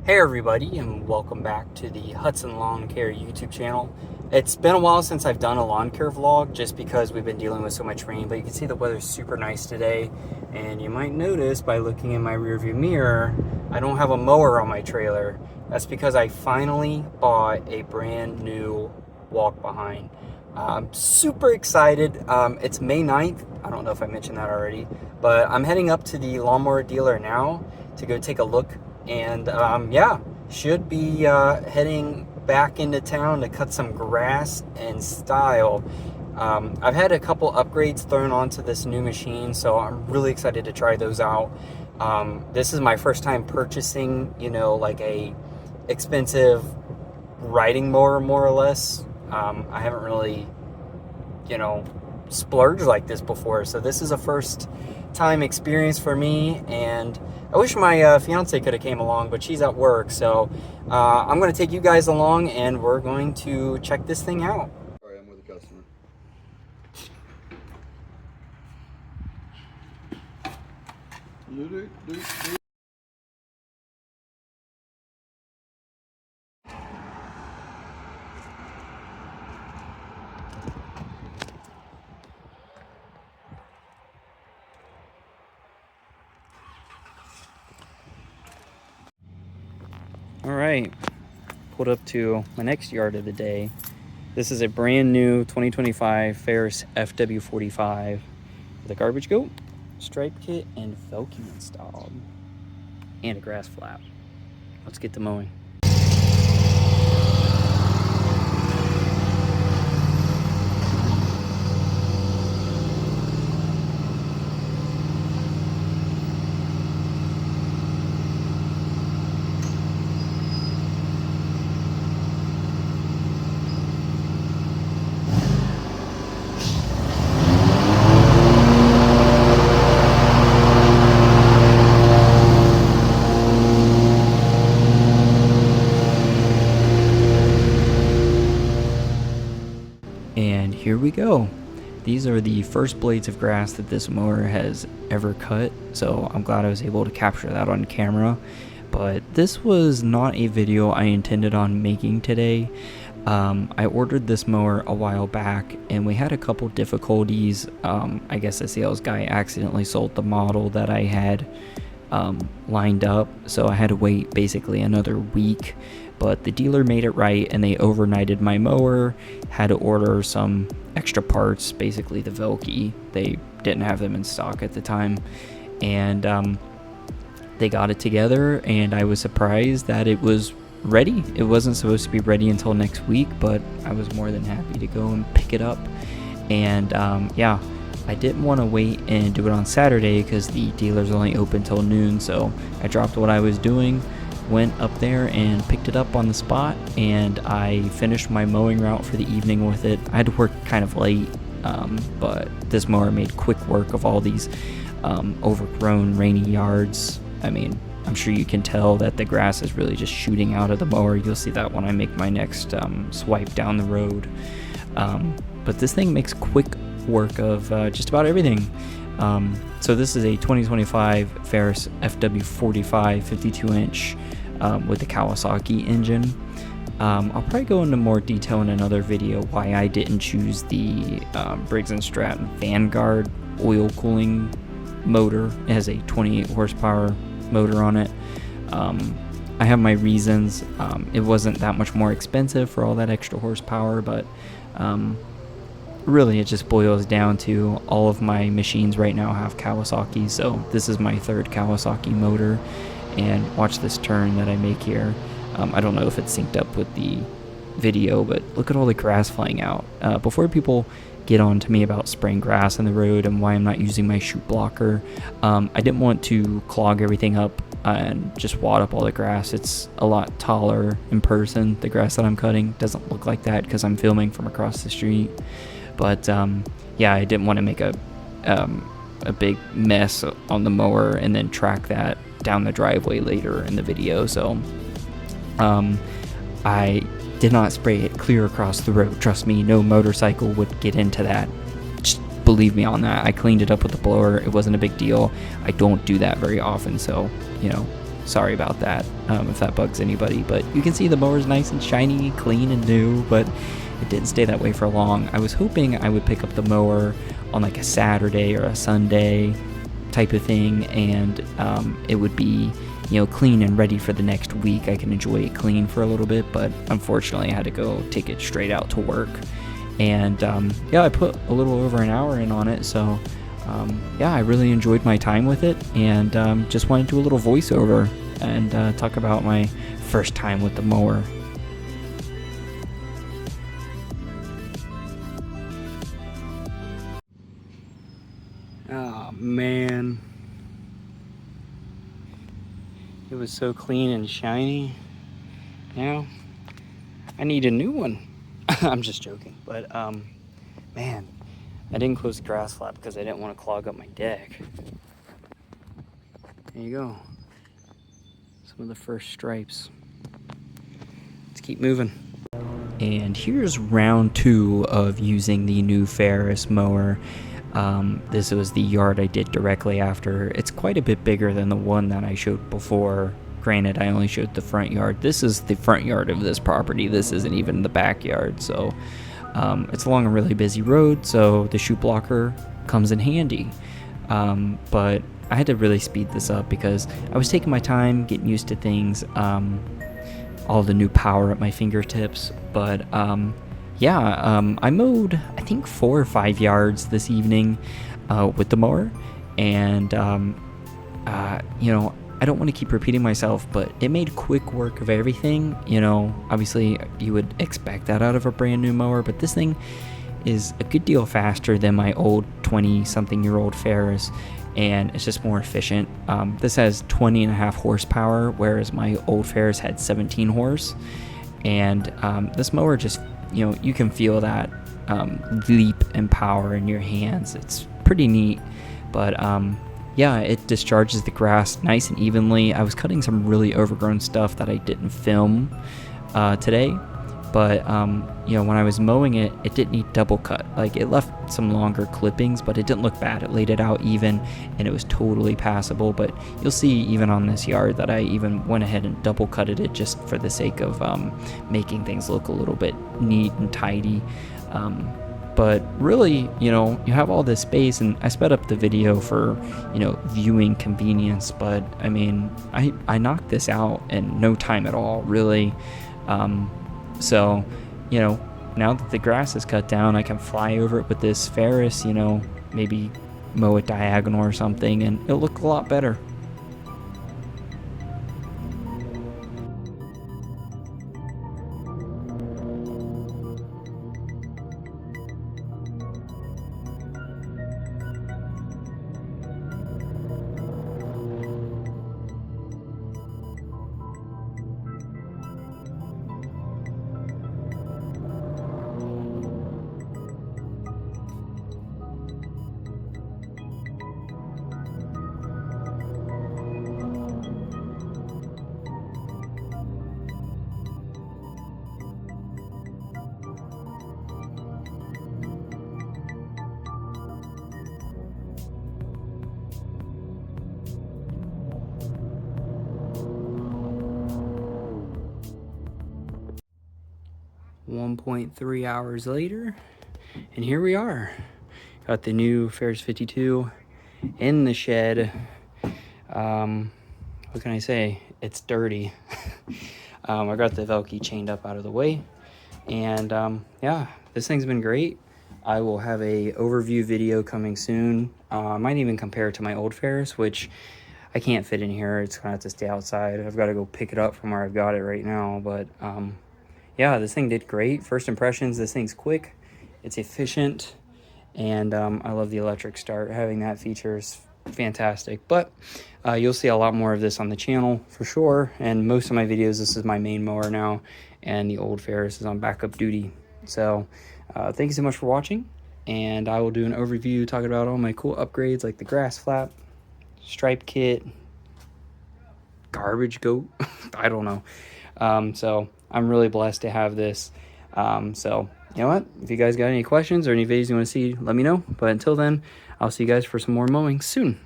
Hey everybody, and welcome back to the Hudson Lawn Care YouTube channel. It's been a while since I've done a lawn care vlog just because we've been dealing with so much rain, but you can see the weather's super nice today. And you might notice by looking in my rearview mirror, I don't have a mower on my trailer. That's because I finally bought a brand new walk behind. I'm super excited. It's May 9th. I don't know if I mentioned that already, but I'm heading up to the lawnmower dealer now to go take a look. And yeah, should be heading back into town to cut some grass in style. I've had a couple upgrades thrown onto this new machine, so I'm really excited to try those out. This is my first time purchasing, like a expensive riding mower, more or less. I haven't really, splurged like this before, so this is a first time experience for me, and I wish my fiance could have came along, but she's at work, so I'm going to take you guys along and we're going to check this thing out. Sorry, I'm with a customer. All right, pulled up to my next yard of the day. This is a brand new 2025 Ferris FW45 with a garbage goat, stripe kit, and Velcro installed, and a grass flap. Let's get to mowing. And here we go. These are the first blades of grass that this mower has ever cut, so I'm glad I was able to capture that on camera. But this was not a video I intended on making today. I ordered this mower a while back and we had a couple difficulties. I guess the sales guy accidentally sold the model that I had lined up, so I had to wait basically another week. But the dealer made it right and they overnighted my mower. Had to order some extra parts, basically the Velcro. They didn't have them in stock at the time, and they got it together, and I was surprised that it was ready. It wasn't supposed to be ready until next week, but I was more than happy to go and pick it up. And yeah, I didn't want to wait and do it on Saturday because the dealer's only open till noon, so I dropped what I was doing, went up there and picked it up on the spot, and I finished my mowing route for the evening with it. I had to work kind of late, but this mower made quick work of all these overgrown rainy yards. I mean, I'm sure you can tell that the grass is really just shooting out of the mower. You'll see that when I make my next swipe down the road. But this thing makes quick work of just about everything. So this is a 2025 Ferris FW45 52-inch with the Kawasaki engine. I'll probably go into more detail in another video why I didn't choose the Briggs & Stratton Vanguard oil cooling motor. It has a 28 horsepower motor on it. I have my reasons. It wasn't that much more expensive for all that extra horsepower, but really it just boils down to all of my machines right now have Kawasaki, so this is my third Kawasaki motor. And watch this turn that I make here. I don't know if it's synced up with the video, but look at all the grass flying out. Before people get on to me about spraying grass in the road and why I'm not using my chute blocker, I didn't want to clog everything up and just wad up all the grass. It's a lot taller in person. The grass that I'm cutting doesn't look like that because I'm filming from across the street. But yeah, I didn't want to make a big mess on the mower and then track that down the driveway later in the video. So I did not spray it clear across the road. Trust me, no motorcycle would get into that. Just believe me on that. I cleaned it up with the blower. It wasn't a big deal. I don't do that very often, so sorry about that, if that bugs anybody. But you can see the mower's nice and shiny, clean and new, but it didn't stay that way for long. I was hoping I would pick up the mower on like a Saturday or a Sunday type of thing, and it would be, you know, clean and ready for the next week. I can enjoy it clean for a little bit, but unfortunately I had to go take it straight out to work. And yeah, I put a little over an hour in on it, so yeah, I really enjoyed my time with it, and just wanted to do a little voiceover and talk about my first time with the mower. Oh man, it was so clean and shiny. Now I need a new one. I'm just joking, but man, I didn't close the grass flap because I didn't want to clog up my deck. There you go. Some of the first stripes. Let's keep moving. And here's round 2 of using the new Ferris mower. This was the yard I did directly after. It's quite a bit bigger than the one that I showed before. Granted, I only showed the front yard. This is the front yard of this property. This isn't even the backyard. So it's along a really busy road, so the chute blocker comes in handy. But I had to really speed this up because I was taking my time, getting used to things, all the new power at my fingertips. But yeah, I mowed, I think 4 or 5 yards this evening with the mower. And, you know, I don't want to keep repeating myself, but it made quick work of everything. You know, obviously you would expect that out of a brand new mower, but this thing is a good deal faster than my old 20-something-year-old Ferris, and it's just more efficient. This has 20.5 horsepower, whereas my old Ferris had 17 horse. And this mower just, you know, you can feel that leap in power in your hands. It's pretty neat, but yeah, it discharges the grass nice and evenly. I was cutting some really overgrown stuff that I didn't film today, but you know, when I was mowing it, it didn't need double cut. Like, it left some longer clippings, but it didn't look bad. It laid it out even, and it was totally passable. But you'll see even on this yard that I even went ahead and double cutted it just for the sake of making things look a little bit neat and tidy. But really, you know, you have all this space, and I sped up the video for, you know, viewing convenience, but I mean, I knocked this out in no time at all, really. So, you know, now that the grass is cut down, I can fly over it with this Ferris, you know, maybe mow it diagonal or something, and it'll look a lot better. .3 hours later, and here we are. Got the new Ferris 52 in the shed. What can I say? It's dirty. I got the Velcro chained up out of the way, and yeah, this thing's been great. I will have a overview video coming soon. I might even compare it to my old Ferris, which I can't fit in here. It's gonna have to stay outside. I've got to go pick it up from where I've got it right now, but yeah, this thing did great. First impressions, this thing's quick, it's efficient, and I love the electric start. Having that feature is fantastic. But you'll see a lot more of this on the channel for sure, and most of my videos, this is my main mower now, and the old Ferris is on backup duty. So thank you so much for watching, and I will do an overview talking about all my cool upgrades like the grass flap, stripe kit, garbage goat, I don't know. So I'm really blessed to have this. So you know what, if you guys got any questions or any videos you want to see, let me know. But until then, I'll see you guys for some more mowing soon.